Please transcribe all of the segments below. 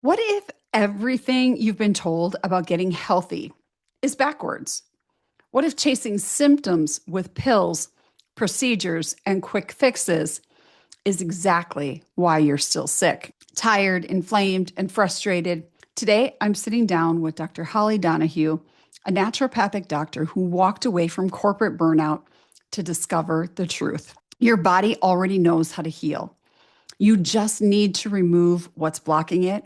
What if everything you've been told about getting healthy is backwards? What if chasing symptoms with pills, procedures, and quick fixes is exactly why you're still sick, tired, inflamed, and frustrated? Today, I'm sitting down with Dr. Holly Donahue, a naturopathic doctor who walked away from corporate burnout to discover the truth. Your body already knows how to heal. You just need to remove what's blocking it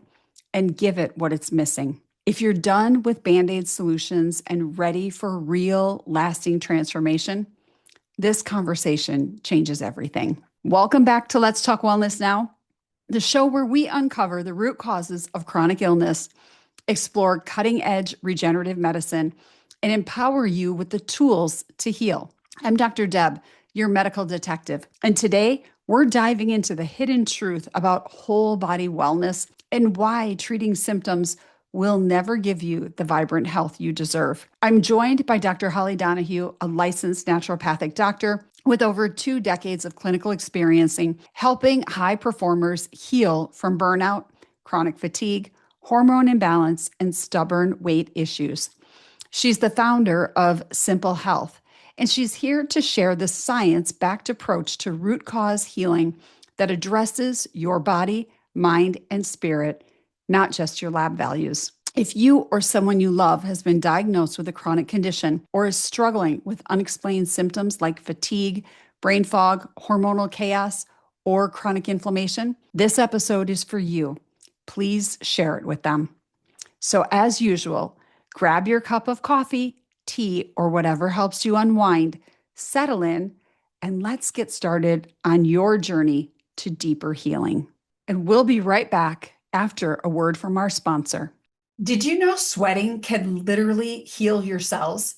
and give it what it's missing. If you're done with Band-Aid solutions and ready for real, lasting transformation, this conversation changes everything. Welcome back to Let's Talk Wellness Now, the show where we uncover the root causes of chronic illness, explore cutting-edge regenerative medicine, and empower you with the tools to heal. I'm Dr. Deb, your medical detective, and today we're diving into the hidden truth about whole body wellness and why treating symptoms will never give you the vibrant health you deserve. I'm joined by Dr. Holly Donahue, a licensed naturopathic doctor with over 2 decades of clinical experience helping high performers heal from burnout, chronic fatigue, hormone imbalance, and stubborn weight issues. She's the founder of Simple Health, and she's here to share the science-backed approach to root cause healing that addresses your body, mind, and spirit, not just your lab values. If you or someone you love has been diagnosed with a chronic condition or is struggling with unexplained symptoms like fatigue, brain fog, hormonal chaos, or chronic inflammation, this episode is for you. Please share it with them. So as usual, grab your cup of coffee, tea, or whatever helps you unwind, settle in, and let's get started on your journey to deeper healing. And we'll be right back after a word from our sponsor. Did you know sweating can literally heal your cells?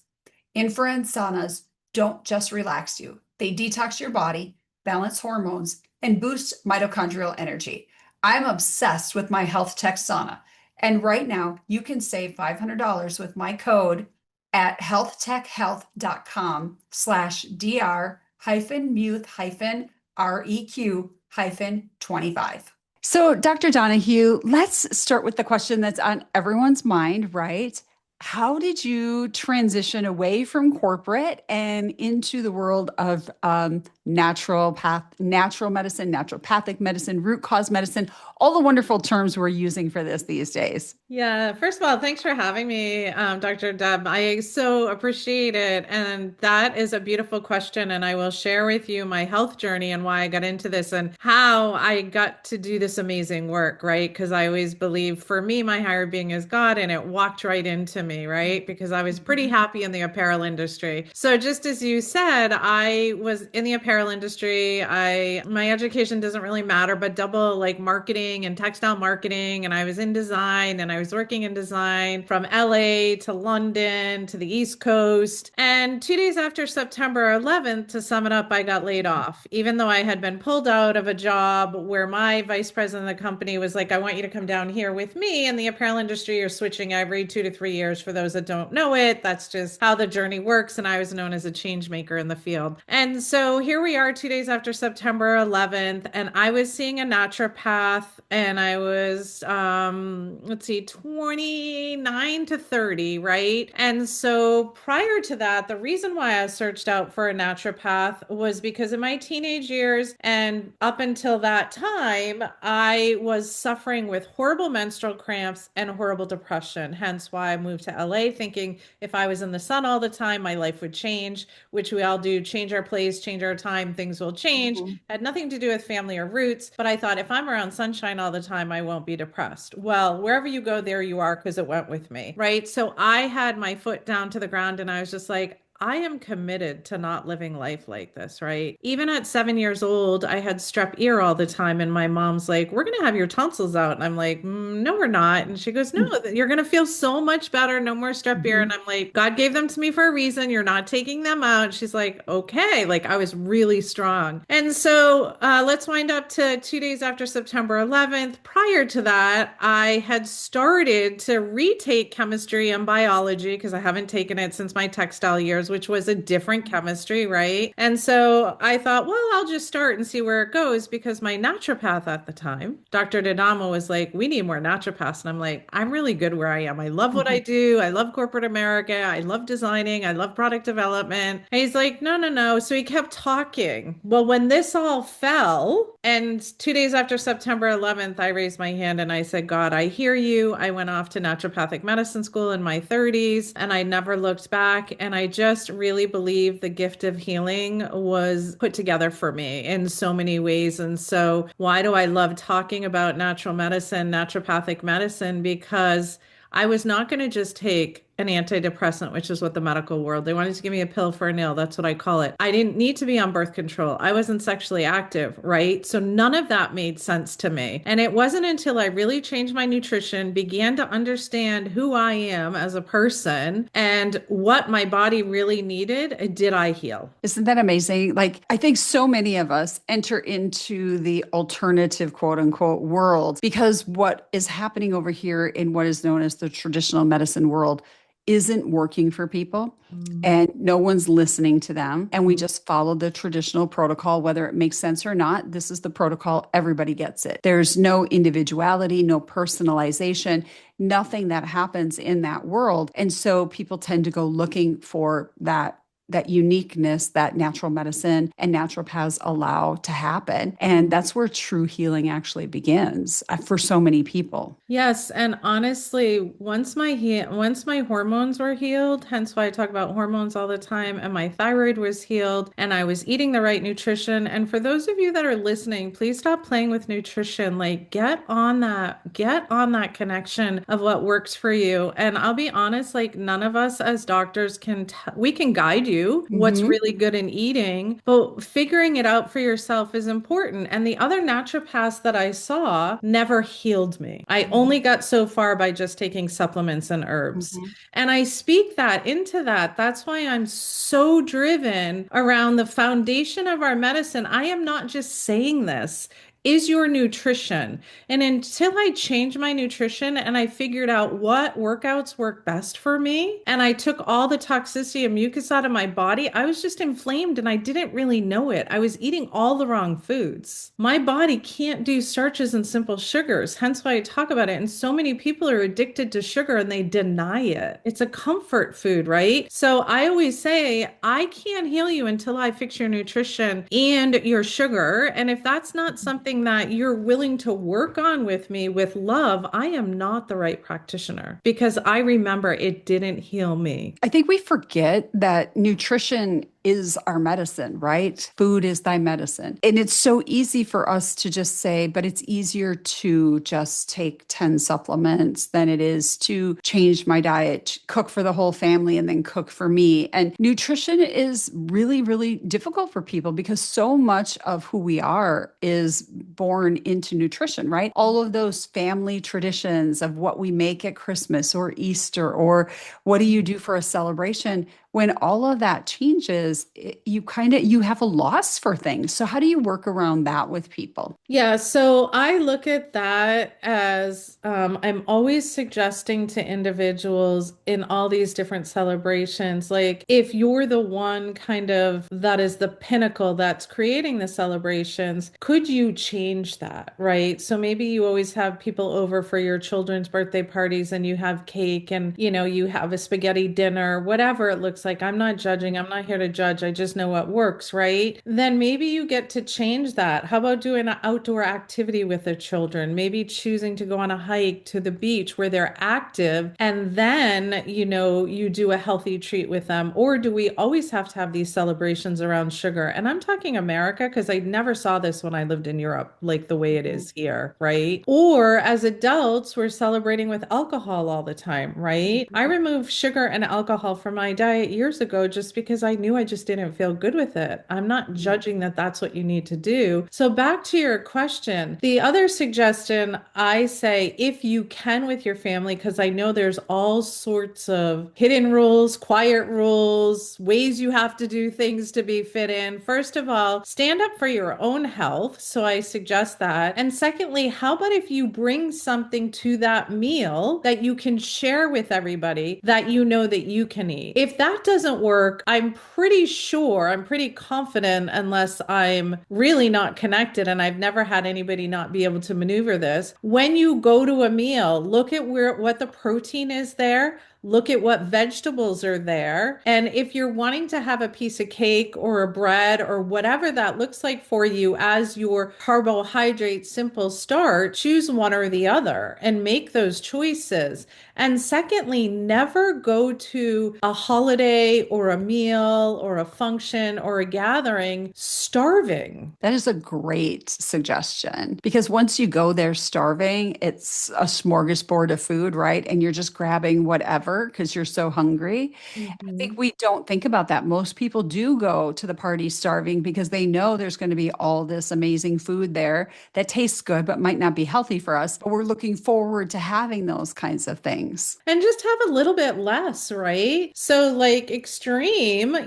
Infrared saunas don't just relax you. They detox your body, balance hormones, and boost mitochondrial energy. I'm obsessed with my Health Tech sauna. And right now, you can save $500 with my code at healthtech.com/dr-muth-req-25. So, Dr. Donahue, let's start with the question that's on everyone's mind, right? How did you transition away from corporate and into the world of natural medicine, naturopathic medicine, root cause medicine, all the wonderful terms we're using for this these days? Yeah, first of all, thanks for having me, Dr. Deb. I so appreciate it. And that is a beautiful question. And I will share with you my health journey and why I got into this and how I got to do this amazing work, right? Because I always believe for me, my higher being is God, and it walked right into me, right? Because I was pretty happy in the apparel industry. So just as you said, I was in the apparel industry. My education doesn't really matter, but double like marketing and textile marketing. And I was in design and I was working in design from LA to London to the East Coast. And 2 days after September 11th, to sum it up, I got laid off, even though I had been pulled out of a job where my vice president of the company was like, I want you to come down here with me. In the apparel industry, you're switching every 2 to 3 years. For those that don't know it, that's just how the journey works. And I was known as a change maker in the field. And so here we are 2 days after September 11th, and I was seeing a naturopath, and I was, 29 to 30, right? And so prior to that, the reason why I searched out for a naturopath was because in my teenage years and up until that time, I was suffering with horrible menstrual cramps and horrible depression. Hence why I moved to LA thinking if I was in the sun all the time, my life would change, which we all do. Change our place, change our time, things will change. Had nothing to do with family or roots, but I thought if I'm around sunshine all the time, I won't be depressed. Well, wherever you go, there you are, because it went with me, right? So I had my foot down to the ground and I was just like, I am committed to not living life like this, right? Even at 7 years old, I had strep ear all the time. And my mom's like, we're going to have your tonsils out. And I'm like, no, we're not. And she goes, no, you're going to feel so much better. No more strep ear. And I'm like, God gave them to me for a reason. You're not taking them out. She's like, okay. Like I was really strong. And so let's wind up to 2 days after September 11th. Prior to that, I had started to retake chemistry and biology because I haven't taken it since my textile years. years, which was a different chemistry, right? And so I thought, well, I'll just start and see where it goes because my naturopath at the time, Dr. Donahue, was like, we need more naturopaths. And I'm like, I'm really good where I am. I love what I Mhm. do. I love corporate America. I love designing. I love product development. And he's like, no, no, no. So he kept talking. Well, when this all fell, and 2 days after September 11th, I raised my hand and I said, God, I hear you. I went off to naturopathic medicine school in my 30s and I never looked back. And I just really believe the gift of healing was put together for me in so many ways. And so, why do I love talking about natural medicine, naturopathic medicine? Because I was not going to just take an antidepressant, which is what the medical world, they wanted to give me a pill for a nail. That's what I call it. I didn't need to be on birth control. I wasn't sexually active, right? So none of that made sense to me. And it wasn't until I really changed my nutrition, began to understand who I am as a person and what my body really needed, did I heal. Isn't that amazing? Like, I think so many of us enter into the alternative, quote unquote, world because what is happening over here in what is known as the traditional medicine world isn't working for people. Mm, And no one's listening to them. And we mm, just follow the traditional protocol, whether it makes sense or not. This is the protocol. Everybody gets it. There's no individuality, no personalization, nothing that happens in that world. And so people tend to go looking for that uniqueness that natural medicine and naturopaths allow to happen. And mm. that's where true healing actually begins for so many people. Yes, and honestly, once my hormones were healed, hence why I talk about hormones all the time, and my thyroid was healed, and I was eating the right nutrition. And for those of you that are listening, please stop playing with nutrition. Like get on that connection of what works for you. And I'll be honest, like none of us as doctors we can guide you what's Mm-hmm. really good in eating, but figuring it out for yourself is important. And the other naturopaths that I saw never healed me. I only got so far by just taking supplements and herbs. Mm-hmm. And I speak that into that. That's why I'm so driven around the foundation of our medicine. I am not just saying this. Is your nutrition. And until I changed my nutrition and I figured out what workouts work best for me, and I took all the toxicity and mucus out of my body, I was just inflamed and I didn't really know it. I was eating all the wrong foods. My body can't do starches and simple sugars, hence why I talk about it. And so many people are addicted to sugar and they deny it. It's a comfort food, right? So I always say, I can't heal you until I fix your nutrition and your sugar. And if that's not something that you're willing to work on with me with love, I am not the right practitioner because I remember it didn't heal me. I think we forget that nutrition is our medicine, right? Food is thy medicine. And it's so easy for us to just say, but it's easier to just take 10 supplements than it is to change my diet, cook for the whole family, and then cook for me. And nutrition is really, really difficult for people because so much of who we are is born into nutrition, right? All of those family traditions of what we make at Christmas or Easter, or what do you do for a celebration? When all of that changes, you have a loss for things. So how do you work around that with people? Yeah, so I look at that as I'm always suggesting to individuals in all these different celebrations, like if you're the one kind of that is the pinnacle that's creating the celebrations, could you change that, right? So maybe you always have people over for your children's birthday parties and you have cake and you have a spaghetti dinner, whatever it looks like. I'm not judging, I'm not here to judge. I just know what works, right? Then maybe you get to change that. How about doing an outdoor activity with the children? Maybe choosing to go on a hike to the beach where they're active and then, you do a healthy treat with them. Or do we always have to have these celebrations around sugar? And I'm talking America because I never saw this when I lived in Europe, like the way it is here, right? Or as adults, we're celebrating with alcohol all the time, right? I removed sugar and alcohol from my diet years ago just because I knew I just didn't feel good with it. I'm not judging that that's what you need to do. So back to your question, the other suggestion I say, if you can with your family, because I know there's all sorts of hidden rules, quiet rules, ways you have to do things to be fit in. First of all, stand up for your own health. So I suggest that. And secondly, how about if you bring something to that meal that you can share with everybody that you know that you can eat? If that that doesn't work, I'm pretty sure, I'm pretty confident, unless I'm really not connected and I've never had anybody not be able to maneuver this. When you go to a meal, look at what the protein is there. Look at what vegetables are there. And if you're wanting to have a piece of cake or a bread or whatever that looks like for you as your carbohydrate, simple start, choose one or the other and make those choices. And secondly, never go to a holiday or a meal or a function or a gathering starving. That is a great suggestion because once you go there starving, it's a smorgasbord of food, right? And you're just grabbing whatever because you're so hungry. I think Mhm. we don't think about that. Most people do go to the party starving because they know there's going to be all this amazing food there that tastes good but might not be healthy for us. But we're looking forward to having those kinds of things. And just have a little bit less, right? So like extreme,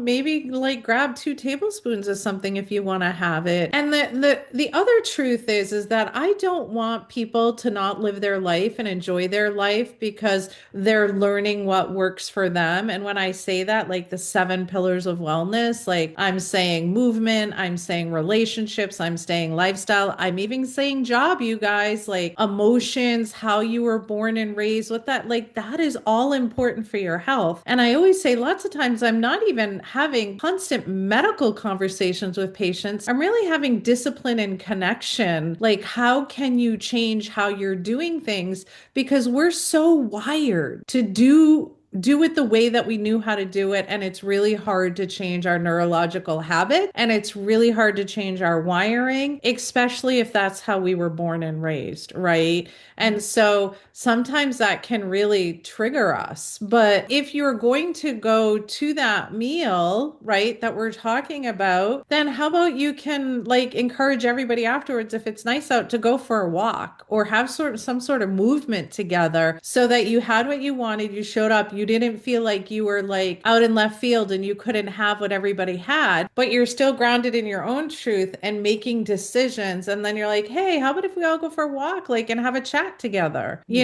maybe like grab 2 tablespoons of something if you want to have it. And the other truth is that I don't want people to not live their life and enjoy their life because they're learning what works for them. And when I say that, like the 7 pillars of wellness, like I'm saying movement, I'm saying relationships, I'm saying lifestyle, I'm even saying job, you guys, like emotions, how you were born and raised, what that, like, that is all important for your health. And I always say lots of times I'm not even having constant medical conversations with patients. I'm really having discipline and connection. Like, how can you change how you're doing things? Because we're so wired to do it the way that we knew how to do it. And it's really hard to change our neurological habit. And it's really hard to change our wiring, especially if that's how we were born and raised, right? And so sometimes that can really trigger us. But if you're going to go to that meal, right, that we're talking about, then how about you can like encourage everybody afterwards, if it's nice out, to go for a walk or have some sort of movement together so that you had what you wanted, you showed up, you didn't feel like you were like out in left field and you couldn't have what everybody had, but you're still grounded in your own truth and making decisions. And then you're like, hey, how about if we all go for a walk, like, and have a chat together, Mhm.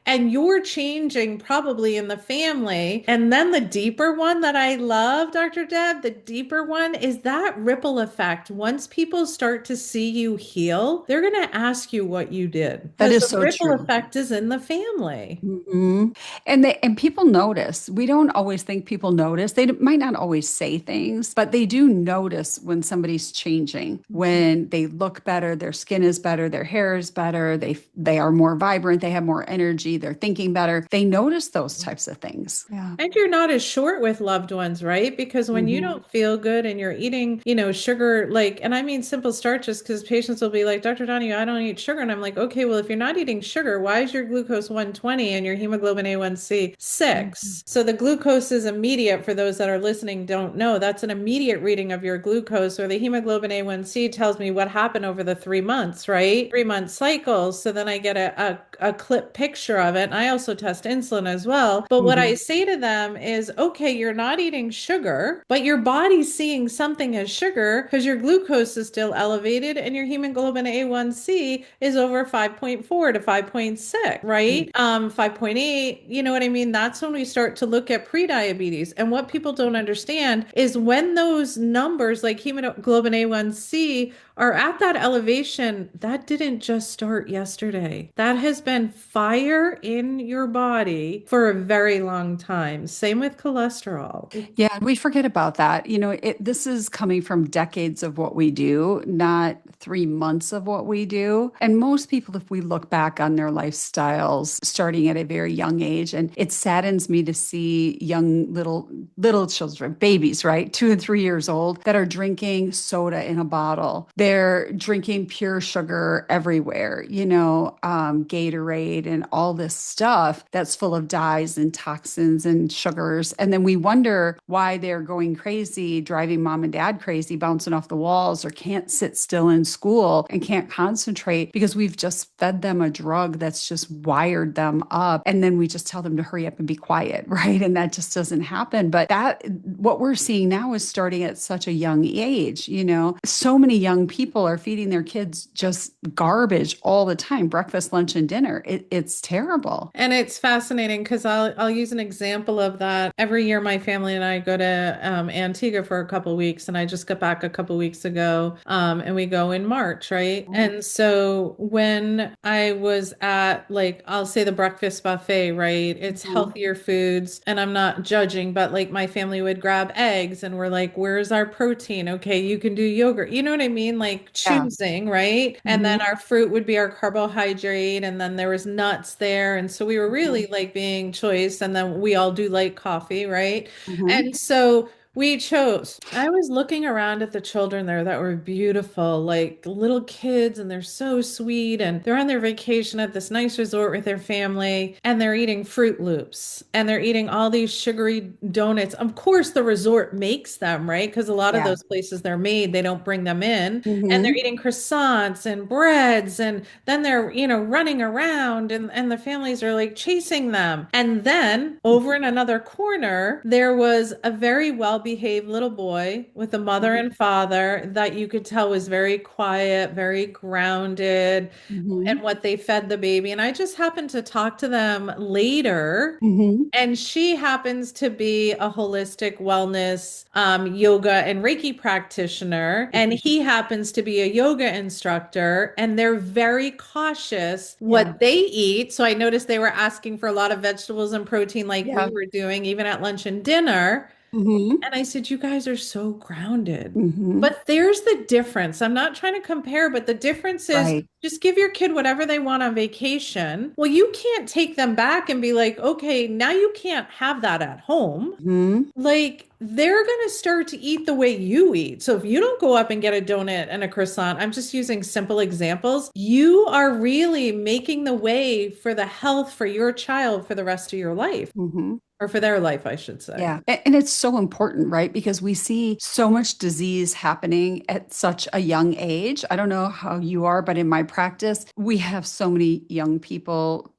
and you're changing probably in the family. And then the deeper one that I love, Dr. Deb, the deeper one is that ripple effect. Once people start to see you heal, they're going to ask you what you did That because is the so ripple true. effect is in the family. Mhm. And people notice. We don't always think people notice. Might not always say things, but they do notice when somebody's changing. When they look better, their skin is better, their hair is better, they are more vibrant, they have more energy, they're thinking better. They notice those types of things. Yeah. And you're not as short with loved ones, right? Because when you Mhm. don't feel good and you're eating, sugar, like, and I mean simple starches, because patients will be like, Dr. Donahue, I don't eat sugar. And I'm like, okay, well, if you're not eating sugar, why is your glucose 120 and your hemoglobin A1C 6? So the glucose is immediate. For those that are listening, don't know, that's an immediate reading of your glucose, or the hemoglobin A1C tells me what happened over the 3 months, right? 3 month cycles. So then I get a clip picture of it. And I also test insulin as well. But what I Mhm. say to them is, okay, you're not eating sugar, but your body's seeing something as sugar because your glucose is still elevated and your hemoglobin A1C is over 5.4 to 5.6, right? 5.8, you know what I mean? That's when we start to look at prediabetes. And what people don't understand is when those numbers like hemoglobin A1C are at that elevation, that didn't just start yesterday. That has been fire in your body for a very long time. Same with cholesterol. Yeah, we forget about that. This is coming from decades of what we do, not 3 months of what we do. And most people, if we look back on their lifestyles starting at a very young age, and it saddens me to see young little children, babies, right? 2 and 3 years old that are drinking soda in a bottle. They're drinking pure sugar everywhere, Gatorade and all this stuff that's full of dyes and toxins and sugars. And then we wonder why they're going crazy, driving mom and dad crazy, bouncing off the walls, or can't sit still in school and can't concentrate because we've just fed them a drug that's just wired them up. And then we just tell them to hurry up and be quiet, right? And that just doesn't happen. But what we're seeing now is starting at such a young age, So many young people are feeding their kids just garbage all the time, breakfast, lunch, and dinner. It's terrible. And it's fascinating because I'll use an example of that. Every year, my family and I go to Antigua for a couple weeks, and I just got back a couple weeks ago, and we go in March, right? Mm-hmm. And so when I was at, like, I'll say the breakfast buffet, right? It's healthier foods, and I'm not judging, but like my family would grab eggs, and we're like, "Where's our protein? Okay, you can do yogurt." You know what I mean? Like Yeah. choosing, right? And then Hmm. our fruit would be our carbohydrate, and then there was nuts there, and so we were really like being choice, and then we all do like coffee, right? Hmm. And so we chose. I was looking around at the children there that were beautiful, like little kids, and they're so sweet. And they're on their vacation at this nice resort with their family, and they're eating Fruit Loops and they're eating all these sugary donuts. Of course, the resort makes them, right? Because a lot of Yeah. those places they're made, they don't bring them in. And they're Hmm. eating croissants and breads, and then they're, running around, and the families are like chasing them. And then over in another corner, there was a very well-behaved little boy with a mother and father that you could tell was very quiet, very grounded, Hmm. and what they fed the baby. And I just happened to talk to them later, Hmm. and she happens to be a holistic wellness, yoga and Reiki practitioner. And he happens to be a yoga instructor. And they're very cautious Yeah. what they eat. So I noticed they were asking for a lot of vegetables and protein, like we Yeah. were doing, even at lunch and dinner. Hmm. And I said, "You guys are so grounded." Hmm. But there's the difference. I'm not trying to compare, but the difference is Right. just give your kid whatever they want on vacation. Well, you can't take them back and be like, "Okay, now you can't have that at home." Hmm. Like they're going to start to eat the way you eat. So if you don't go up and get a donut and a croissant, I'm just using simple examples, you are really making the way for the health for your child for the rest of your life, Hmm. or for their life, I should say. Yeah. And it's so important, right? Because we see so much disease happening at such a young age. I don't know how you are, but in my practice, we have so many young people,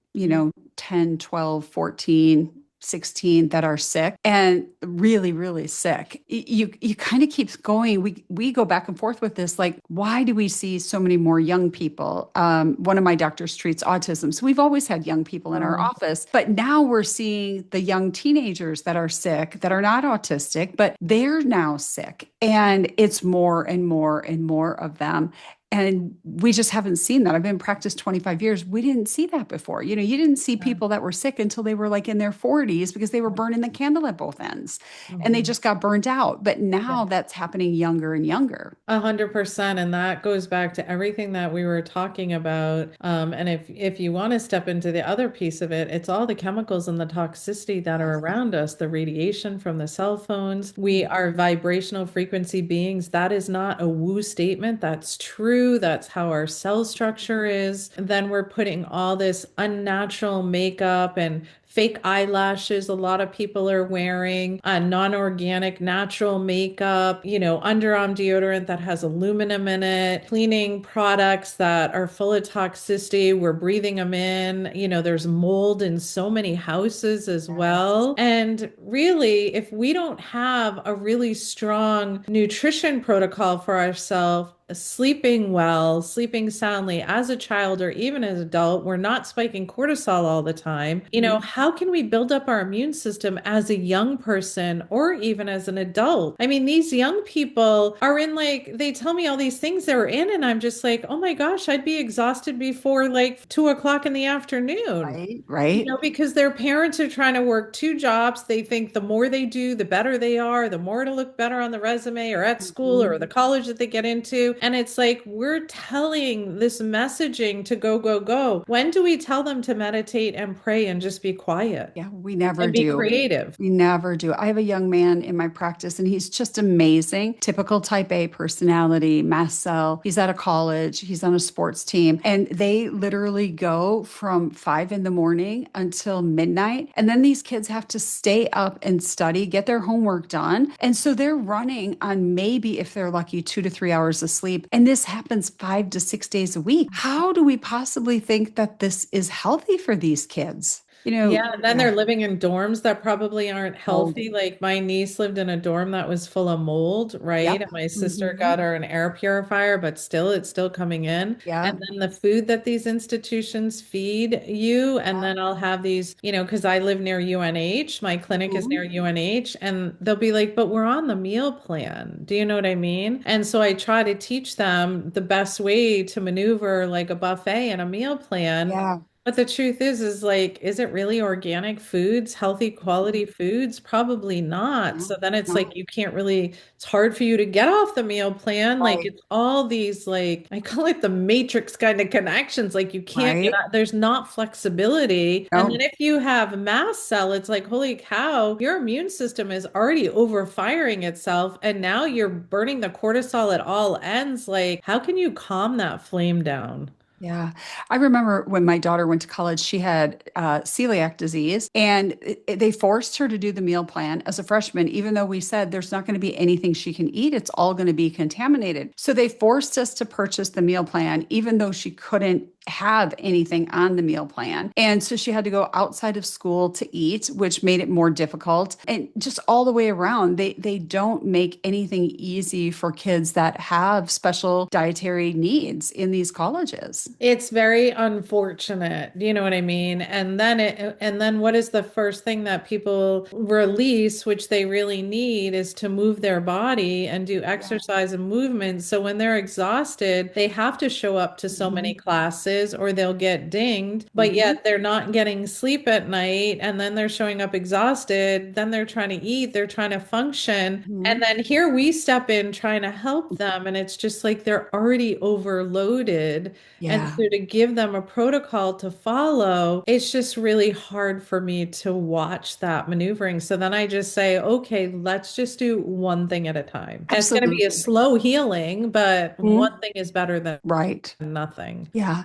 10, 12, 14, 16 that are sick and really, really sick. You kind of keeps going. We go back and forth with this. Like, why do we see so many more young people? One of my doctors treats autism. So we've always had young people in our Oh, office, but now we're seeing the young teenagers that are sick, that are not autistic, but they're now sick. And it's more and more and more of them. And we just haven't seen that. I've been in practice 25 years. We didn't see that before. You didn't see people that were sick until they were like in their 40s because they were burning the candle at both ends and they mhm. just got burnt out. But now that's happening younger and younger. 100%, and that goes back to everything that we were talking about. And if you want to step into the other piece of it, it's all the chemicals and the toxicity that are Yes. around us, the radiation from the cell phones. We are vibrational frequency beings. That is not a woo statement. That's true. That's how our cell structure is. And then we're putting all this unnatural makeup and fake eyelashes a lot of people are wearing, non-organic natural makeup, underarm deodorant that has aluminum in it, cleaning products that are full of toxicity. We're breathing them in. There's mold in so many houses as Yes. well. And really, if we don't have a really strong nutrition protocol for ourselves, sleeping well, sleeping soundly as a child or even as an adult, we're not spiking cortisol all the time. How can we build up our immune system as a young person or even as an adult? I mean, these young people are in, like, they tell me all these things they're in, and I'm just like, oh my gosh, I'd be exhausted before like 2 o'clock in the afternoon. Right. Right. Because their parents are trying to work two jobs. They think the more they do, the better they are, the more to look better on the resume or at school or Mhm. the college that they get into. And it's like we're telling this messaging to go, go, go. When do we tell them to meditate and pray and just be quiet Yeah, we never and be do. creative? We never do. I have a young man in my practice and he's just amazing. Typical type A personality, mast cell. He's out of college, he's on a sports team, and they literally go from 5 in the morning until midnight. And then these kids have to stay up and study, get their homework done. And so they're running on maybe, if they're lucky, 2 to 3 hours of sleep. And this happens 5 to 6 days a week. How do we possibly think that this is healthy for these kids? You Yeah, know, and then yeah, they're living in dorms that probably aren't mold. healthy. Like my niece lived in a dorm that was full of mold, right? Yep. And my sister Hmm. got her an air purifier, but still, it's still coming in. Yeah. And then the food that these institutions feed you, and Yeah. then I'll have these, because I live near UNH, my clinic is near Hmm. UNH, and they'll be like, but we're on the meal plan. Do you know what I mean? And so I try to teach them the best way to maneuver like a buffet and a meal plan. Yeah. But the truth is like, is it really organic foods, healthy quality foods? Probably not. No, So then it's no. like you can't really, it's hard for you to get off the meal plan. Like Right. it's all these like, I call it the matrix kind of connections. Like you can't get Right. out, there's not flexibility. And then No. if you have mast cell, it's like, holy cow, your immune system is already overfiring itself. And now you're burning the cortisol at all ends. Like, how can you calm that flame down? Yeah. I remember when my daughter went to college, she had celiac disease, and they forced her to do the meal plan as a freshman, even though we said there's not going to be anything she can eat. It's all going to be contaminated. So they forced us to purchase the meal plan, even though she couldn't have anything on the meal plan. And so she had to go outside of school to eat, which made it more difficult. And just all the way around, they don't make anything easy for kids that have special dietary needs in these colleges. It's very unfortunate. You know what I mean? And then what is the first thing that people release, which they really need, is to move their body and do Yeah. exercise and movement. So when they're exhausted, they have to show up to so many Hmm. classes or they'll get dinged, but Hmm. yet they're not getting sleep at night and then they're showing up exhausted, then they're trying to eat, they're trying to function. And Hmm. then here we step in trying to help them, and it's just like they're already overloaded. And Yeah. so to give them a protocol to follow, it's just really hard for me to watch that maneuvering. So then I just say, okay, let's just do one thing at a time. And it's going to be a Absolutely. slow healing, but one Mhm. thing is better than Right. nothing. Yeah.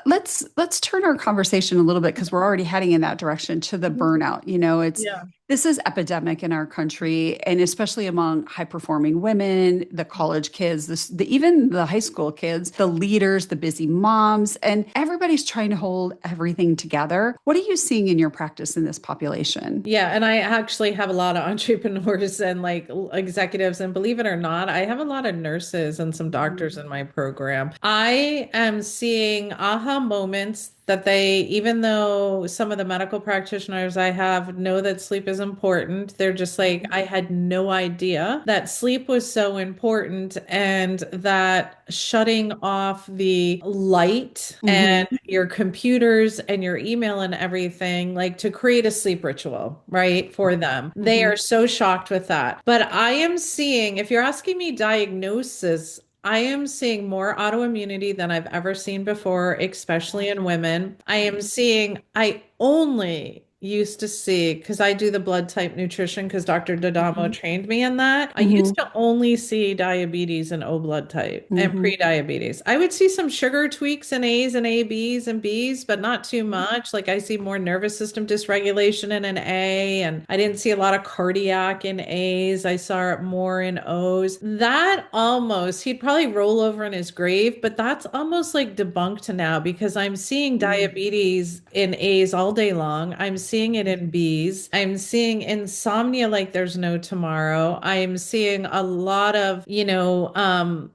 Let's turn our conversation a little bit because we're already heading in that direction to the Mhm. burnout. It's Yeah. this is epidemic in our country, and especially among high performing women, the college kids, even the high school kids, the leaders, the busy moms, and everybody's trying to hold everything together. What are you seeing in your practice in this population? Yeah, and I actually have a lot of entrepreneurs and like executives, and believe it or not, I have a lot of nurses and some doctors Mhm. in my program. I am seeing aha moments that they, even though some of the medical practitioners I have know that sleep is important, they're just like, I had no idea that sleep was so important and that shutting off the light and Mhm. your computers and your email and everything, like to create a sleep ritual, right? For them. They are Mhm. so shocked with that. But I am seeing, if you're asking me diagnosis, I am seeing more autoimmunity than I've ever seen before, especially in women. I am seeing, I only used to see, because I do the blood type nutrition, because Dr. Dadamo Mhm. trained me in that. I used Mhm. to only see diabetes and O blood type and Mhm. pre-diabetes. I would see some sugar tweaks in A's and ABs and B's, but not too much. Like I see more nervous system dysregulation in an A, and I didn't see a lot of cardiac in A's. I saw it more in O's. That almost, he'd probably roll over in his grave, but that's almost like debunked now because I'm seeing Mhm. diabetes in A's all day long. I'm seeing it in B's. I'm seeing insomnia like there's no tomorrow. I am seeing a lot of,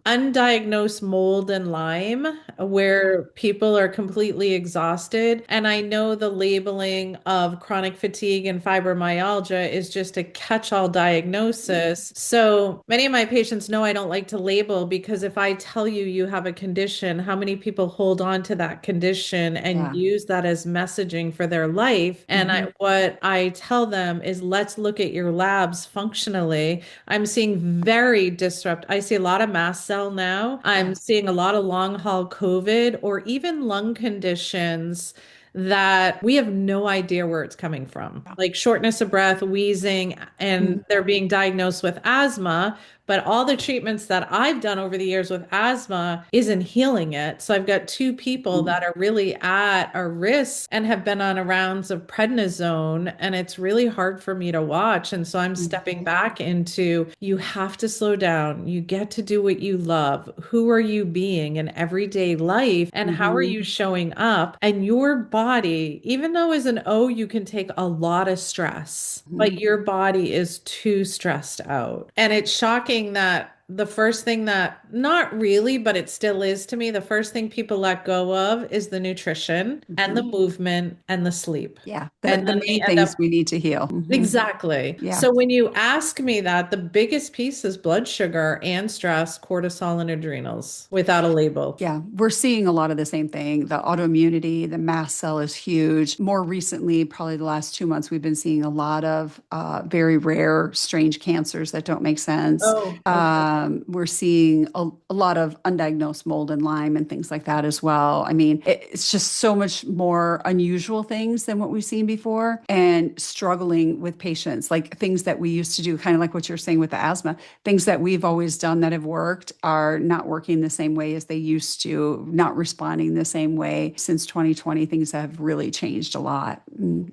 undiagnosed mold and Lyme Yeah. where people are completely exhausted. And I know the labeling of chronic fatigue and fibromyalgia is just a catch-all diagnosis. So many of my patients know I don't like to label because if I tell you you have a condition, how many people hold on to that condition and Yeah. use that as messaging for their life? And Mhm. what I tell them is let's look at your labs functionally. I'm seeing very disrupt. I see a lot of mast cell now. I'm Yeah. seeing a lot of long haul COVID or even lung conditions that we have no idea where it's coming from, Yeah. like shortness of breath, wheezing, and Mhm. they're being diagnosed with asthma, But all the treatments that I've done over the years with asthma isn't healing it. So I've got two people that are really at a risk and have been on a rounds of prednisone, and it's really hard for me to watch. And so I'm stepping Mhm. back into, you have to slow down. You get to do what you love. Who are you being in everyday life? And how are Mhm. you showing up? And your body, even though as an O, you can take a lot of stress, but Mhm. your body is too stressed out. And it's shocking that the first thing that, not really, but it still is to me, the first thing people let go of is the nutrition and the Mhm. movement and the sleep. Yeah, And the then they main end things up. we need to heal. Mhm. Exactly. Yeah. So when you ask me that, the biggest piece is blood sugar and stress, cortisol, and adrenals without a label. Yeah, we're seeing a lot of the same thing. The autoimmunity, the mast cell is huge. More recently, probably the last 2 months, we've been seeing a lot of very rare, strange cancers that don't make sense. Oh, okay. We're seeing a lot of undiagnosed mold and Lyme and things like that as well. I mean, it's just so much more unusual things than what we've seen before, and struggling with patients, like things that we used to do, kind of like what you're saying with the asthma, things that we've always done that have worked are not working the same way as they used to, not responding the same way. Since 2020, things have really changed a lot.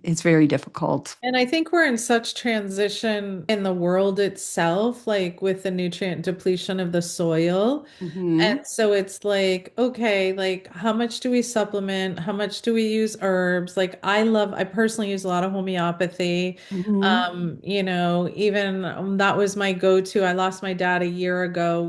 It's very difficult. And I think we're in such transition in the world itself, like with the nutrient depletion of the soil. Hmm. And so it's like, okay, like how much do we supplement? How much do we use herbs? Like I personally use a lot of homeopathy. Hmm. Even that was my go-to. I lost my dad a year ago.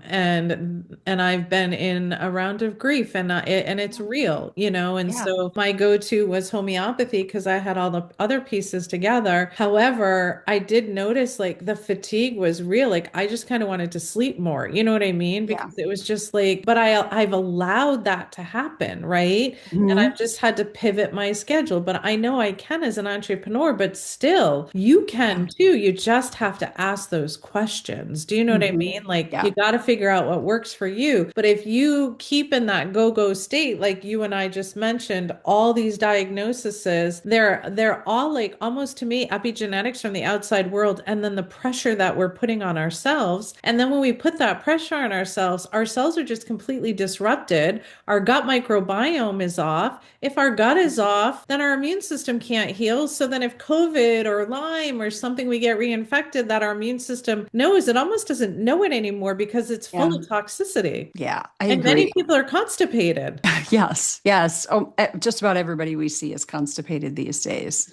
And I've been in a round of grief, and it's real, and Yeah. so my go-to was homeopathy because I had all the other pieces together. However, I did notice like the fatigue was real. Like I just kind of wanted to sleep more. You know what I mean? Yeah. Because it was just like, but I've allowed that to happen, right? And I've Hmm. just had to pivot my schedule. But I know I can as an entrepreneur, but still, you Yeah. can too. You just have to ask those questions. Do you know what I Hmm. mean? Like you Yeah. got to figure out what works for you. But if you keep in that go-go state, like you and I just mentioned, all these diagnoses, they're all like almost to me epigenetics from the outside world, and then the pressure that we're putting on ourselves. And then when we put that pressure on ourselves, our cells are just completely disrupted. Our gut microbiome is off. If our gut is off, then our immune system can't heal. So then if COVID or Lyme or something we get reinfected, that our immune system knows, it almost doesn't know it anymore because it's full Yeah. of toxicity. Yeah. I And many agree. people are constipated. Yes, yes. Oh, just about everybody we see is constipated these days.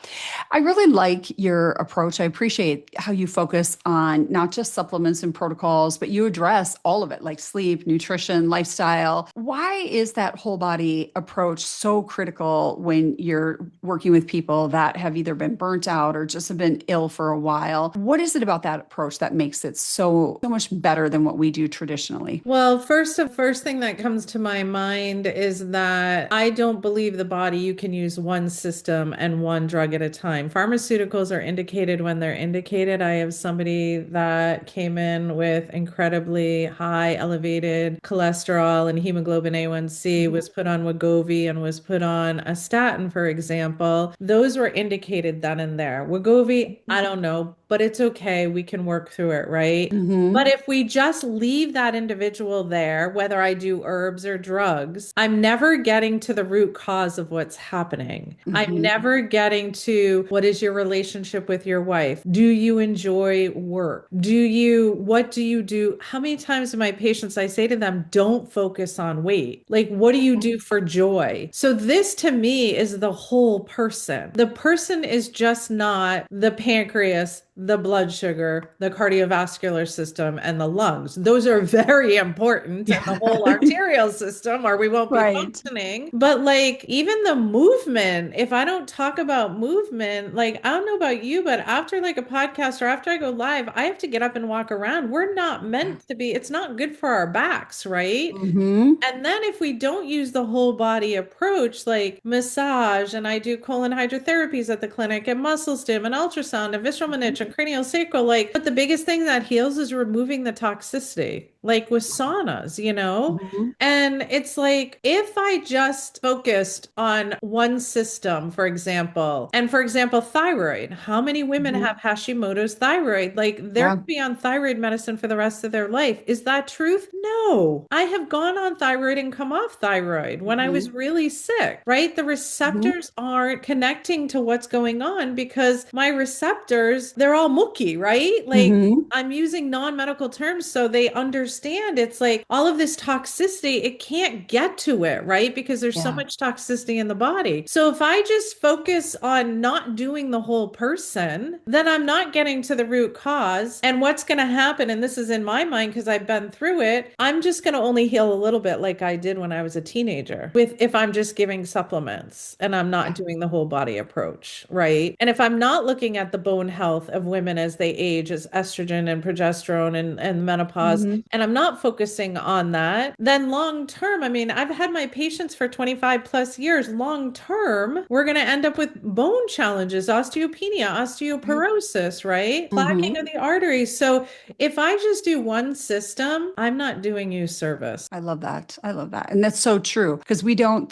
I really like your approach. I appreciate how you focus on not just supplements and protocols, but you address all of it, like sleep, nutrition, lifestyle. Why is that whole body approach so critical when you're working with people that have either been burnt out or just have been ill for a while? What is it about that approach that makes it so much better than what we do traditionally? Well, first thing that comes to my mind is that I don't believe the body you can use one system and one drug at a time. Pharmaceuticals are indicated when they're indicated. I have somebody that came in with incredibly high elevated cholesterol and hemoglobin A1C, was put on Wegovy and was put on a statin, for example. Those were indicated then and there. Wegovy, I don't know, but it's okay. We can work through it, right? But Mm-hmm. if we just leave that individual there, whether I do herbs or drugs, I'm never getting to the root cause of what's happening. I'm Mm-hmm. never getting to what is your relationship with your wife? Do you enjoy work? What do you do? How many times in my patients I say to them, don't focus on weight. Like, what do you do for joy? So this to me is the whole person. The person is just not the pancreas, the blood sugar, the cardiovascular system, and the lungs. Those are very important, and the Yeah. whole arterial system, or we won't be Right. functioning. But like even the movement, if I don't talk about movement, like I don't know about you, but after like a podcast or after I go live, I have to get up and walk around. We're not Yeah. meant to be, it's not good for our backs, right? Mm-hmm. And then if we don't use the whole body approach, like massage, and I do colon hydrotherapies at the clinic, and muscle stim, and ultrasound, and visceral manipulation, and cranial sacral, like, but the biggest thing that heals is removing the toxicity. like with saunas, you know? Mhm. And it's like, if I just focused on one system, for example, and for example, thyroid, how many women Mhm. have Hashimoto's thyroid? Like, they're Yeah. going to be on thyroid medicine for the rest of their life. Is that truth? No. I have gone on thyroid and come off thyroid when I was Mhm. really sick, right? The Mhm. receptors aren't connecting to what's going on because my receptors, they're all mucky, right? Like, Mhm. I'm using non-medical terms so they understand it's like all of this toxicity, it can't get to it, right? Because there's so Yeah. much toxicity in the body. So if I just focus on not doing the whole person, then I'm not getting to the root cause. And what's going to happen, and this is in my mind because I've been through it, I'm just going to only heal a little bit like I did when I was a teenager with if I'm just giving supplements and I'm not Yeah. doing the whole body approach, right? And if I'm not looking at the bone health of women as they age, as estrogen and progesterone and menopause, Mhm. and I'm not focusing on that, then long term, I mean, I've had my patients for 25 plus years. Long term, we're going to end up with bone challenges, osteopenia, Right. osteoporosis, right? Plaquing of Mhm. the arteries. So if I just do one system, I'm not doing you service. I love that. I love that. And that's so true because we don't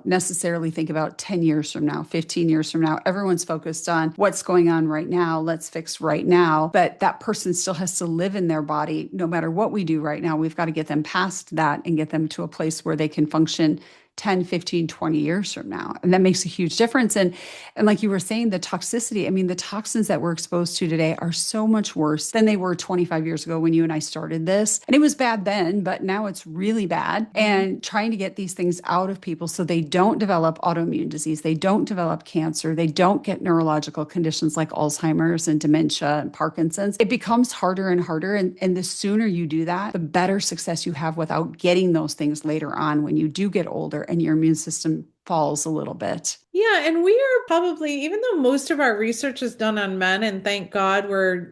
necessarily think about 10 years from now, 15 years from now. Everyone's focused on what's going on right now. Let's fix right now. But that person still has to live in their body no matter what we do right now. We've got to get them past that and get them to a place where they can function 10, 15, 20 years from now. And that makes a huge difference. And like you were saying, the toxicity, I mean, the toxins that we're exposed to today are so much worse than they were 25 years ago when you and I started this. And it was bad then, but now it's really bad. And trying to get these things out of people so they don't develop autoimmune disease, they don't develop cancer, they don't get neurological conditions like Alzheimer's and dementia and Parkinson's. It becomes harder and harder. And the sooner you do that, the better success you have without getting those things later on when you do get older and your immune system falls a little bit. Yeah, and we are probably, even though most of our research is done on men, and thank God we're,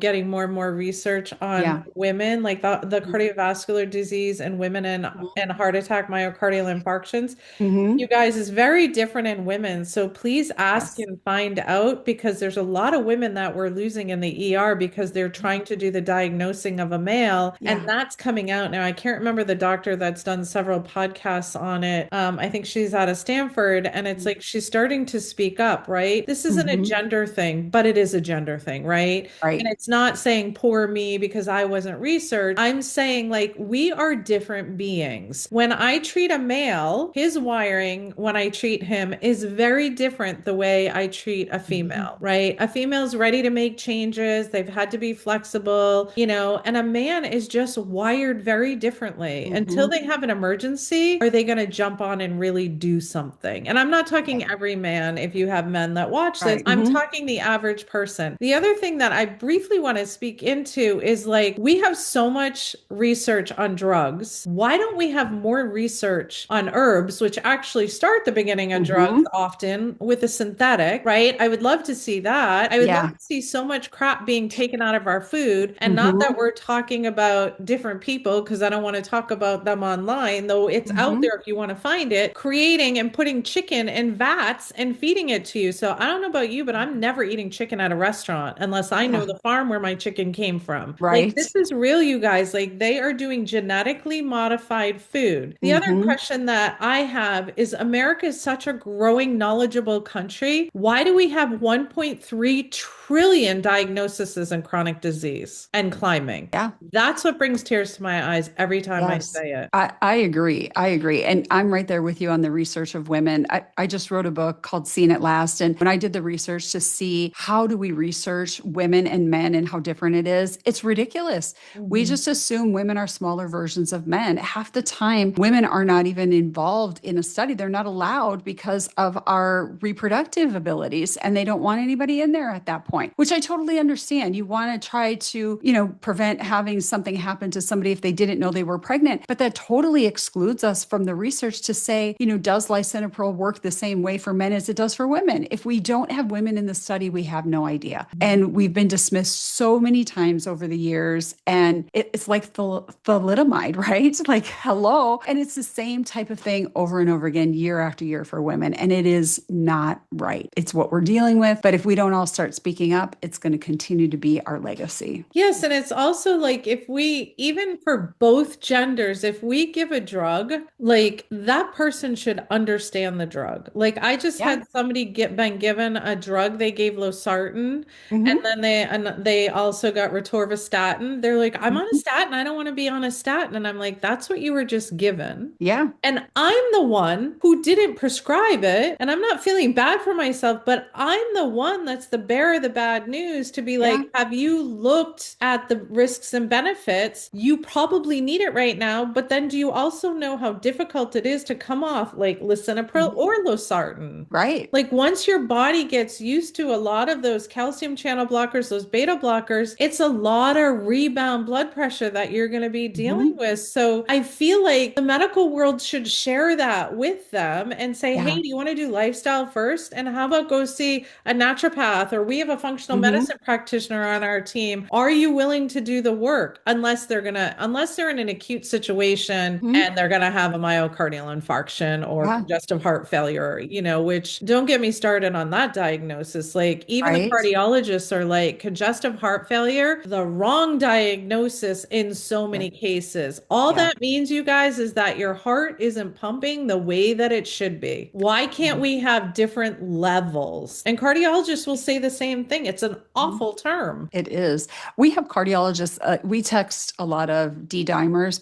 getting more and more research on Yeah. women, like the cardiovascular disease and women and heart attack, myocardial infarctions. You Mm-hmm. guys is very different in women. So please ask Yes. and find out because there's a lot of women that we're losing in the ER because they're trying to do the diagnosing of a male. And Yeah. that's coming out now. I can't remember the doctor that's done several podcasts on it. I think she's out of Stanford and it's like she's starting to speak up, right? This isn't a Mm-hmm. gender thing, but it is a gender thing, right? And Right. it's not saying poor me because I wasn't researched. I'm saying like we are different beings. When I treat a male, his wiring when I treat him is very different the way I treat a Mm-hmm. female, right? A female's ready to make changes. They've had to be flexible, and a man is just wired very differently. Until Mm-hmm. they have an emergency, are they going to jump on and really do something? And I'm not talking every man, if you have men that watch this, Right. I'm Mm-hmm. talking the average person. The other thing that I briefly want to speak into is like we have so much research on drugs. Why don't we have more research on herbs, which actually start the beginning of drugs Mm-hmm. often with a synthetic, right? I would love to see that. I would love Yeah. to see so much crap being taken out of our food. And not that Mm-hmm. we're talking about different people, because I don't want to talk about them online, though it's out Mm-hmm. there if you want to find it, creating and putting chicken in vats and feeding it to you. So I don't know about you, but I'm never eating chicken at a restaurant unless I know Yeah. the farm where my chicken came from. Like, Right. this is real, you guys. Like, they are doing genetically modified food. The other Mm-hmm. question that I have is America is such a growing, knowledgeable country. Why do we have 1.3 trillion diagnoses in chronic disease and climbing? Yeah. That's what brings tears to my eyes every time I Yes. say it. I agree. I agree. And I'm right there with you on the research of women. I just wrote a book called Seen at Last. And when I did the research to see how do we research women and men and how different it is, it's ridiculous. We Mhm. just assume women are smaller versions of men. Half the time, women are not even involved in a study. They're not allowed because of our reproductive abilities. And they don't want anybody in there at that point, which I totally understand. You want to try to, prevent having something happen to somebody if they didn't know they were pregnant. But that totally excludes us from the research to say, does lisinopril work the same way for men as it does for women? If we don't have women in the study, we have no idea. And we've been dismissed so many times over the years. And it's like thalidomide, right? Like, hello. And it's the same type of thing over and over again, year after year for women. And it is not right. It's what we're dealing with. But if we don't all start speaking giving up, it's going to continue to be our legacy. Yes, and it's also like if we, even for both genders, if we give a drug, like that person should understand the drug. Like I just Yeah. had somebody been given a drug, they gave losartan, and Hmm. then they also got rotorvastatin. They're like, I'm on a statin, I don't want to be on a statin. And I'm like, that's what you were just given. Yeah. And I'm the one who didn't prescribe it. And I'm not feeling bad for myself, but I'm the one that's the bearer of the bad news to be Yeah. like, have you looked at the risks and benefits? You probably need it right now. But then do you also know how difficult it is to come off like lisinopril Mhm. or losartan? Right. Like once your body gets used to a lot of those calcium channel blockers, those beta blockers, it's a lot of rebound blood pressure that you're going to be dealing Hmm. with. So I feel like the medical world should share that with them and say, hey, Yeah. do you want to do lifestyle first? And how about go see a naturopath, or we have a functional Hmm. medicine practitioner on our team. Are you willing to do the work? Unless they're in an acute situation Hmm. and they're gonna have a myocardial infarction or Yeah. congestive heart failure, which don't get me started on that diagnosis. Like even the Right. cardiologists are like congestive heart failure, the wrong diagnosis in so Yeah. many cases. All Yeah. that means, you guys, is that your heart isn't pumping the way that it should be. Why can't we have different levels? And cardiologists will say the same thing. It's an Mhm. awful term. It is. We have cardiologists. We text a lot of D dimers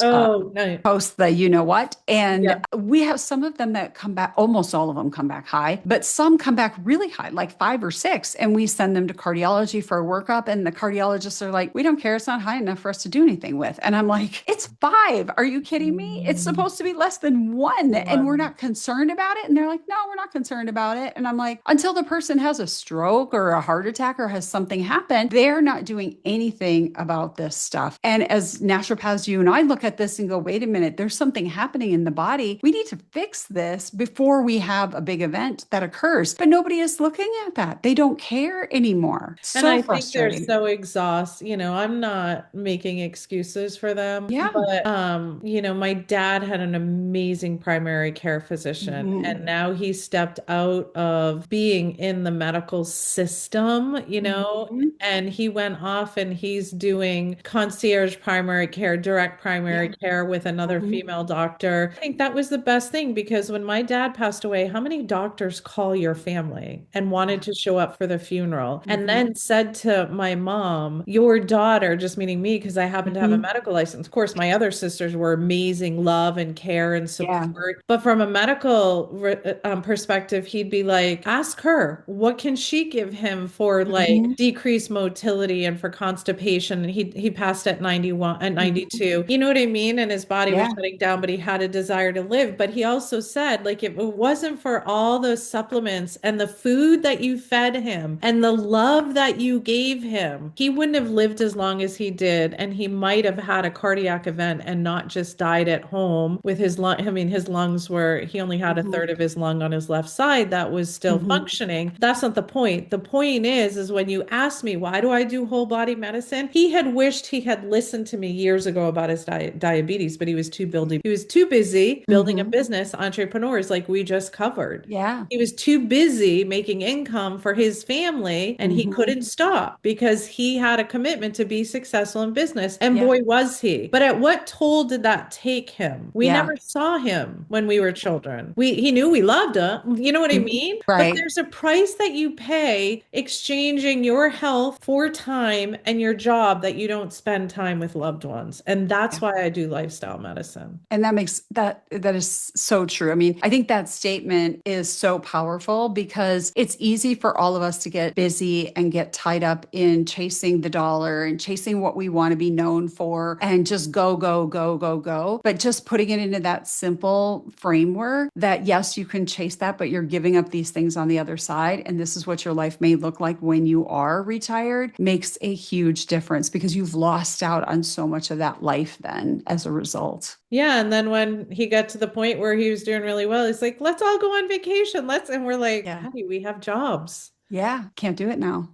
Oh, no. post the you know what, and Yeah. we have some of them that come back. Almost all of them come back high, but some come back really high, like 5 or 6, and we send them to cardiology for a workup. And the cardiologists are like, "We don't care. It's not high enough for us to do anything with." And I'm like, "It's 5. Are you kidding me? It's supposed to be less than 1, and we're One. not concerned about it." And they're like, "No, we're not concerned about it." And I'm like, "Until the person has a stroke or a heart attack or has something happen, they're not doing anything about this stuff." And as naturopaths, you and I look at this and go, "Wait a minute, there's something happening in the body. We need to fix this before we have a big event that occurs." But nobody is looking at that. They don't care anymore. And So I think they're frustrating. so exhausted. I'm not making excuses for them, Yeah. but my dad had an amazing primary care physician, and Mhm. now he stepped out of being in the medical system, Mhm. and he went off and he's doing concierge primary care, direct primary Yeah. care with another Mhm. female doctor. I think that was the best thing, because when my dad passed away, how many doctors call your family and wanted Yeah. to show up for the funeral, and Mhm. then said to my mom, your daughter, just meaning me, because I happen to have a Mhm. medical license. Of course, my other sisters were amazing love and care and Yeah. support. But from a medical perspective, he'd be like, ask her, what can she give him for like Mhm. decreased motility and for constipation? And he passed at 91, at Mhm. 92. You know what I mean? And his body was Yeah. shutting down, but he had a desire to live. But he also said, like, if it wasn't for all those supplements and the food that you fed him and the love that you gave him, he wouldn't have lived as long as he did. And he might have had a cardiac event and not just died at home with his lung. I mean, his lungs were, he only had a Mhm. third of his lung on his left side that was still Mhm. functioning. That's not the point. The point is when you ask me, why do I do whole body medicine? He had wished he had listened to me years ago about his diabetes, but he was too busy building a Mhm. business, entrepreneurs like we just covered. Yeah. He was too busy making income for his family, and he Mhm. couldn't stop because he had a commitment to be successful in business. And Yeah. boy, was he. But at what toll did that take him? We Yeah. never saw him when we were children. He knew we loved him. You know what I Mhm. mean? But Right. there's a price that you pay exchanging your health for time and your job that you don't spend time with loved ones. And that's Yeah. why I do lifestyle medicine. And that is so true. I mean, I think that statement is so powerful because it's easy for all of us to get busy and get tied up in chasing the dollar and chasing what we want to be known for and just go, go, go, go, go. But just putting it into that simple framework that yes, you can chase that, but you're giving up these things on the other side. And this is what your life may look like when you are retired makes a huge difference because you've lost out on so much of that life then as a result. Yeah, and then when he got to the point where he was doing really well, he's like, "Let's all go on vacation. Let's," and we're like, Yeah. "Honey, we have jobs." Yeah, can't do it now.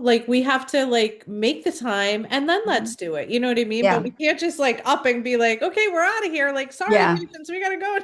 Like we have to like make the time and then let's do it. You know what I mean? But Yeah. we can't just like up and be like, okay, we're out of here. Like, sorry, Yeah. patients, we gotta go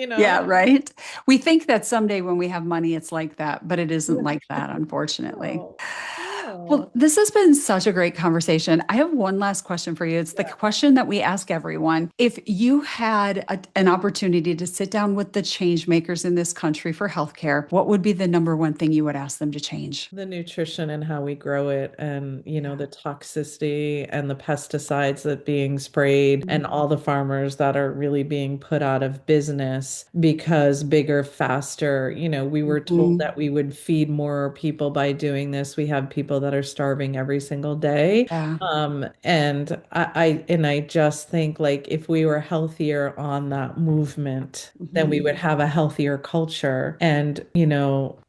now, Yeah, right. We think that someday when we have money, it's like that, but it isn't like that, unfortunately. No, Well, no. this has been such a great conversation. I have one last question for you. It's the Yeah. question that we ask everyone. If you had an opportunity to sit down with the change makers in this country for healthcare, what would be the number one thing you would ask them to change? The nutrition and how we grow it, and Yeah. the toxicity and the pesticides that being sprayed, and all the farmers that are really being put out of business because bigger, faster. We were told Mhm. that we would feed more people by doing this. We have people that are starving every single day. Yeah. And I just think like if we were healthier on that movement, then we Mhm. would have a healthier culture, and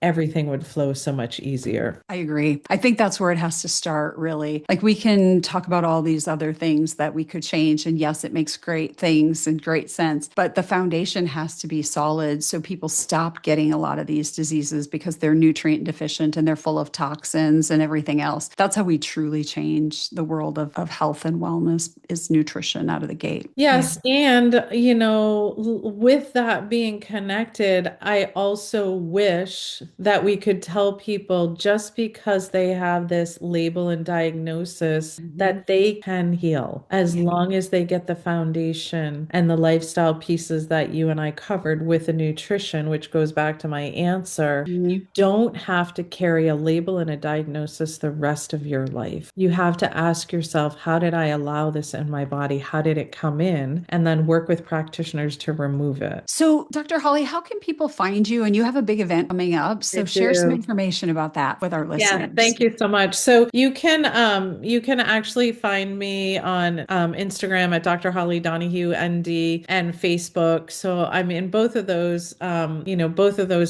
everything would flow so much easier. I agree. I think that's where it has to start, really. Like, we can talk about all these other things that we could change. And yes, it makes great things and great sense, but the foundation has to be solid so people stop getting a lot of these diseases because they're nutrient deficient and they're full of toxins and everything else. That's how we truly change the world of health and wellness is nutrition out of the gate. Yeah. Yes, and with that being connected, I also wish that we could tell people just because they have this label and diagnosis Mhm. that they can heal as Yeah. long as they get the foundation and the lifestyle pieces that you and I covered with the nutrition, which goes back to my answer. You Mhm. don't have to carry a label and a diagnosis the rest of your life. You have to ask yourself, how did I allow this in my body? How did it come in? And then work with practitioners to remove it. So, Dr. Holly, how can people find you? And you have a big event coming up. I So, share some do. information about that with our Yeah, listeners. thank you so much. So you can actually find me on Instagram at Dr. Holly Donahue ND and Facebook. So I'm in both of those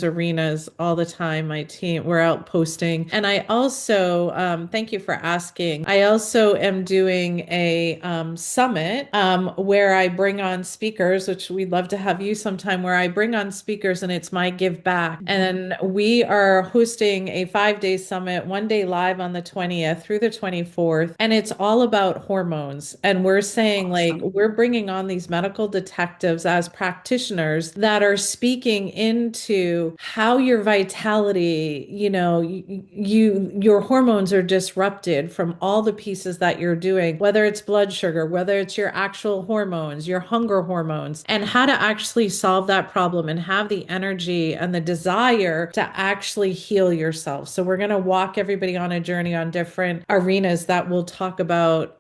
arenas all the time. My team, we're out posting. And I also thank you for asking. I also am doing a summit where I bring on speakers, which we'd love to have you sometime, where I bring on speakers and it's my give back. And we are hosting a 5-day summit, one day live on the 20th through the 24th. And it's all about hormones. And we're saying, like, Awesome. we're bringing on these medical detectives as practitioners that are speaking into how your vitality, your hormones are disrupted from all the pieces that you're doing, whether it's blood sugar, whether it's your actual hormones, your hunger hormones, and how to actually solve that problem and have the energy and the desire to actually heal yourself. So we're going to walk everybody on a journey on different arenas that will talk about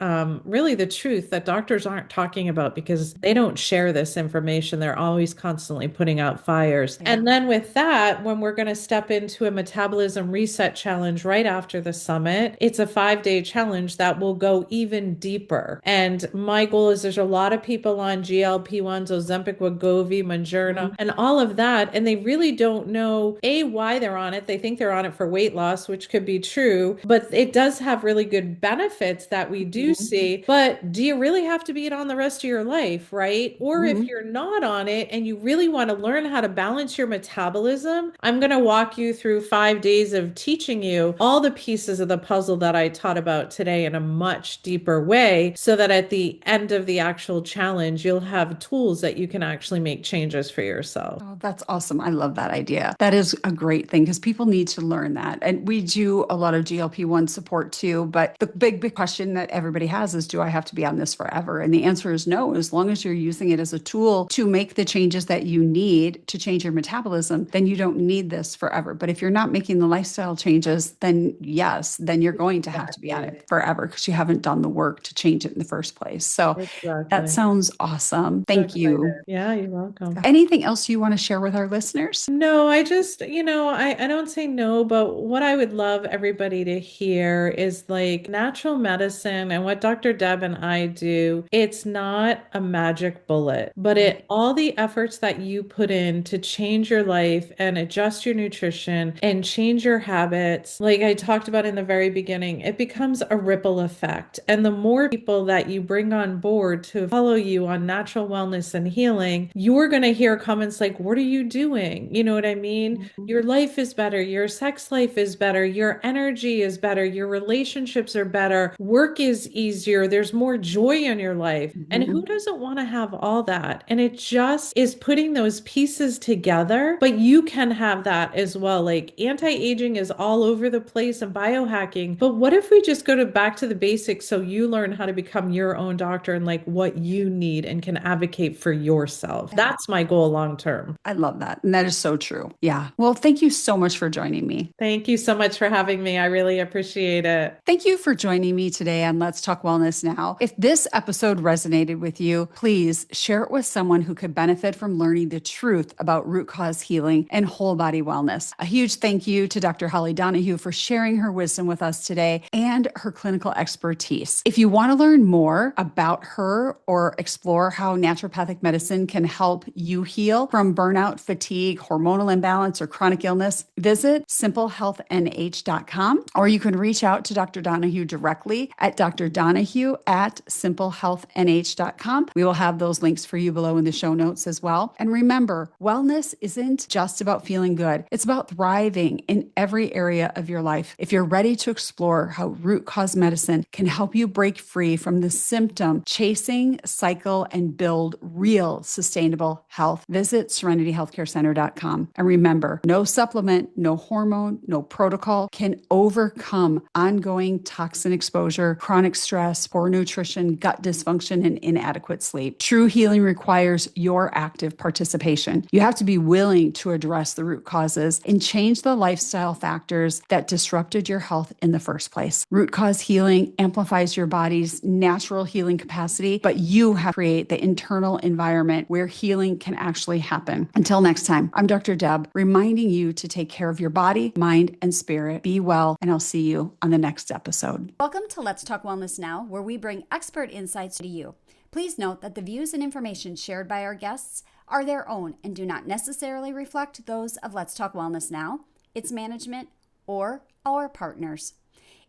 really the truth that doctors aren't talking about because they don't share this information. They're always constantly putting out fires. Yeah. And then with that, when we're going to step into a metabolism reset challenge right after the summit, it's a 5-day challenge that will go even deeper. And my goal is there's a lot of people on GLP-1s, Ozempic, Wegovy, Mounjaro, Mhm. and all of that, and they really don't know why they're on it. They think they're on it for weight loss, which could be true, but it does have really good benefits that we do Mhm. see. But do you really have to be it on the rest of your life, right? Or if Mhm. you're not on it and you really want to learn how to balance your metabolism, I'm going to walk you through 5 days of teaching you all the pieces of the puzzle that I taught about today in a much deeper way so that at the end of the actual challenge, you'll have tools that you can actually make changes for yourself. Oh, that's awesome. I love that idea. That is a great thing because people need to learn that. And we do a lot of GLP-1 support too. But the big question that everybody has is, do I have to be on this forever? And the answer is no. As long as you're using it as a tool to make the changes that you need to change your metabolism, then you don't need this forever. But if you're not making the lifestyle changes, then yes, then you're going to have to be on Exactly. it forever because you haven't done the work to change it in the first place. So that Exactly. sounds awesome. So Thank excited. you. Yeah, you're welcome. Anything else you want to share with our listeners? No, I just, I don't say no, but what I would love everybody to hear is like natural medicine and what Dr. Deb and I do. It's not a magic bullet, but all the efforts that you put in to change your life and adjust your nutrition and change your habits. Like I talked about in the very beginning, it becomes a ripple effect. And the more people that you bring on board to follow you on natural wellness and healing, you're going to hear comments like, what are you doing? You know what I mean? Your life is better. Your sex life is better. Your energy is better. Your relationships are better. Work is easier. There's more joy in your life. And who doesn't want to have all that? And it just is putting those pieces together, but you can have that as well. Like anti-aging is all over the place and biohacking. But what if we just go back to the basics so you learn how to become your own doctor and like what you need and can advocate for yourself? That's my goal long term. I love that. And that is so true. Yeah. Well, thank you so much for joining me. Thank you so much for having me. I really appreciate it. Thank you for joining me today on Let's Talk Wellness Now. If this episode resonated with you, please share it with someone who could benefit from learning the truth about root cause healing and whole body wellness. A huge thank you to Dr. Holly Donahue for sharing her wisdom with us today and her clinical expertise. If you want to learn more about her or explore how naturopathic medicine can help you heal from burnout, fatigue, hormonal imbalance, or chronic illness, visit simplehealthnh.com, or you can reach out to Dr. Donahue directly at drdonahue@simplehealthnh.com. We will have those links for you below in the show notes as well. And remember, wellness isn't just about feeling good. It's about thriving in every area of your life. If you're ready to explore how root cause medicine can help you break free from the symptom chasing cycle and build real sustainable health, visit serenityhealthcarecenter.com. And remember, no supplement, no hormone, no protocol can overcome ongoing toxin exposure, chronic stress, poor nutrition, gut dysfunction, and inadequate sleep. True healing requires your active participation. You have to be willing to address the root causes and change the lifestyle factors that disrupted your health in the first place. Root cause healing amplifies your body's natural healing capacity, but you have to create the internal environment where healing can actually happen. Until next time, I'm Dr. Deb, reminding you to take care of your body, mind, and spirit. Be well, and I'll see you on the next episode. Welcome to Let's Talk Wellness Now, where we bring expert insights to you. Please note that the views and information shared by our guests are their own and do not necessarily reflect those of Let's Talk Wellness Now, its management, or our partners.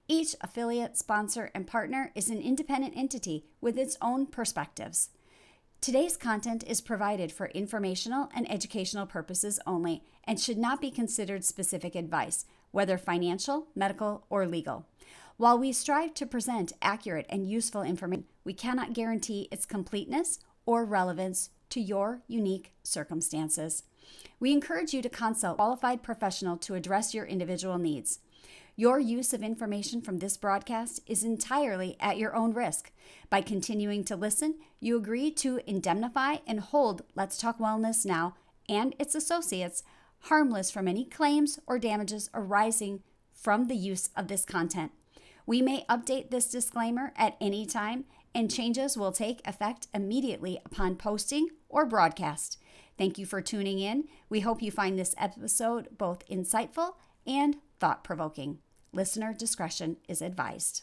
Each affiliate, sponsor, and partner is an independent entity with its own perspectives. Today's content is provided for informational and educational purposes only and should not be considered specific advice, whether financial, medical, or legal. While we strive to present accurate and useful information, we cannot guarantee its completeness or relevance to your unique circumstances. We encourage you to consult a qualified professional to address your individual needs. Your use of information from this broadcast is entirely at your own risk. By continuing to listen, you agree to indemnify and hold Let's Talk Wellness Now and its associates harmless from any claims or damages arising from the use of this content. We may update this disclaimer at any time, and changes will take effect immediately upon posting or broadcast. Thank you for tuning in. We hope you find this episode both insightful and thought-provoking. Listener discretion is advised.